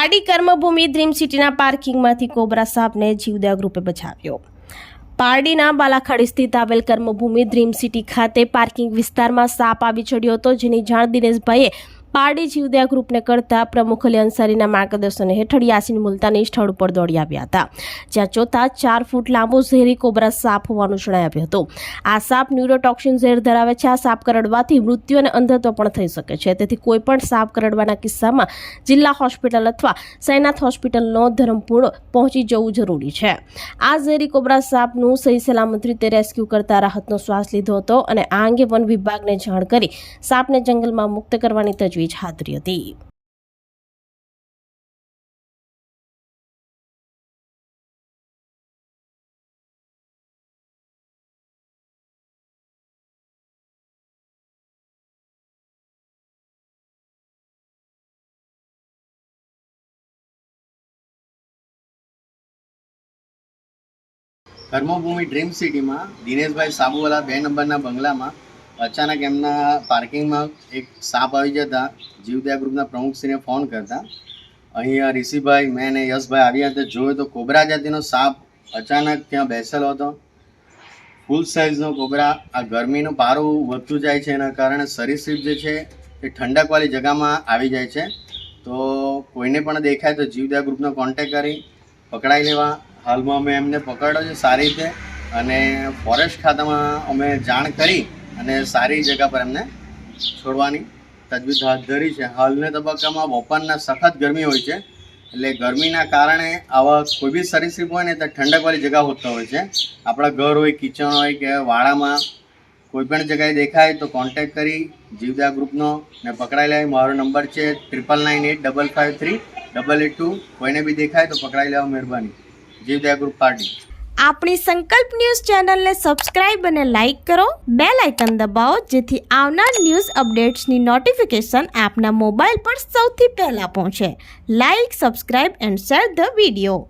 Pardi કર્મભૂમિ dream સિટીના પાર્કિંગમાંથી cobra સાપને જીવદયા ગ્રુપે બચાવ્યો। પારડીના બાલાખાડી સ્થિત આવેલ કર્મભૂમિ ડ્રીમ સિટી ખાતે પાર્કિંગ વિસ્તારમાં સાપ આવી ચડ્યો હતો, જેની જાણ દિનેશભાઈએ પારડી જીવદયા ગ્રુપને કરતા પ્રમુખ અલી અંસારીના માર્ગદર્શન હેઠળ યાસીન મુલતાની સ્થળ પર દોડી આવ્યા હતા, જ્યાં જોતા 4 ફૂટ લાંબો ઝેરી કોબરા સાપ હોવાનું જણાવ્યું હતું। આ સાપ ન્યુરોટોક્સિન ઝેર ધરાવે છે। આ સાપ કરડવાથી મૃત્યુ અને અંધત્વ પણ થઈ શકે છે, તેથી કોઈપણ સાપ કરડવાના કિસ્સામાં જિલ્લા હોસ્પિટલ અથવા સાઈનાથ હોસ્પિટલનો ધરમપુર પહોંચી જવું જરૂરી છે। આ ઝેરી કોબરા સાપનું સહી સલામત રીતે રેસ્ક્યુ કરતા રાહતનો શ્વાસ લીધો હતો અને આ અંગે વન વિભાગને જાણ કરી સાપને જંગલમાં મુક્ત કરવાની તજવીજ હાથ ધરી હતી। કર્મભૂમિ ડ્રીમ સિટીમાં દિનેશભાઈ સાબુવાલા 2 નંબરના બંગલામાં અચાનક એમના પાર્કિંગમાં એક સાપ આવી જતા જીવદયા ગ્રુપના પ્રમુખશ્રીને ફોન કરતા અહીંયા ઋષિભાઈ, મેં અને યશભાઈ આવ્યા હતા। જોયું તો કોબરા જાતિનો સાપ અચાનક ત્યાં બેસેલો હતો। ફૂલ સાઇઝનો કોબરા। આ ગરમીનું પારું વધતું જાય છે, એના કારણે સરીસૃપ જે છે એ ઠંડકવાળી જગ્યામાં આવી જાય છે। તો કોઈને પણ દેખાય તો જીવદયા ગ્રુપનો કોન્ટેક્ટ કરી પકડાઈ લેવા। હાલમાં અમે એમને પકડ્યો છે સારી રીતે, અને ફોરેસ્ટ ખાતામાં અમે જાણ કરી અને સારી જગ્યા પર એમને છોડવાની તજવીજ હાથ ધરી છે। હાલના તબક્કામાં બપોરના સખત ગરમી હોય છે, એટલે ગરમીના કારણે આવા કોઈ બી સરીસૃપ હોય ને તો ઠંડકવાળી જગ્યા હોતા હોય છે। આપણા ઘર હોય, કિચન હોય કે વાડામાં કોઈ પણ જગ્યાએ દેખાય તો કોન્ટેક્ટ કરી જીવદયા ગ્રુપનો ને પકડાઈ લે। મારો નંબર છે 9995538882। કોઈને બી દેખાય તો પકડાઈ લેવા મહેરબાની। જીવદયા ગ્રુપ પાર્ટી। આપણી સંકલ્પ ન્યૂઝ ચેનલને સબસ્ક્રાઇબ અને લાઇક કરો, બેલ આઇકન દબાવો, જેથી આવનાર ન્યૂઝ અપડેટ્સની નોટિફિકેશન આપના મોબાઈલ પર સૌથી પહેલા પહોંચે। Like, subscribe and share the video.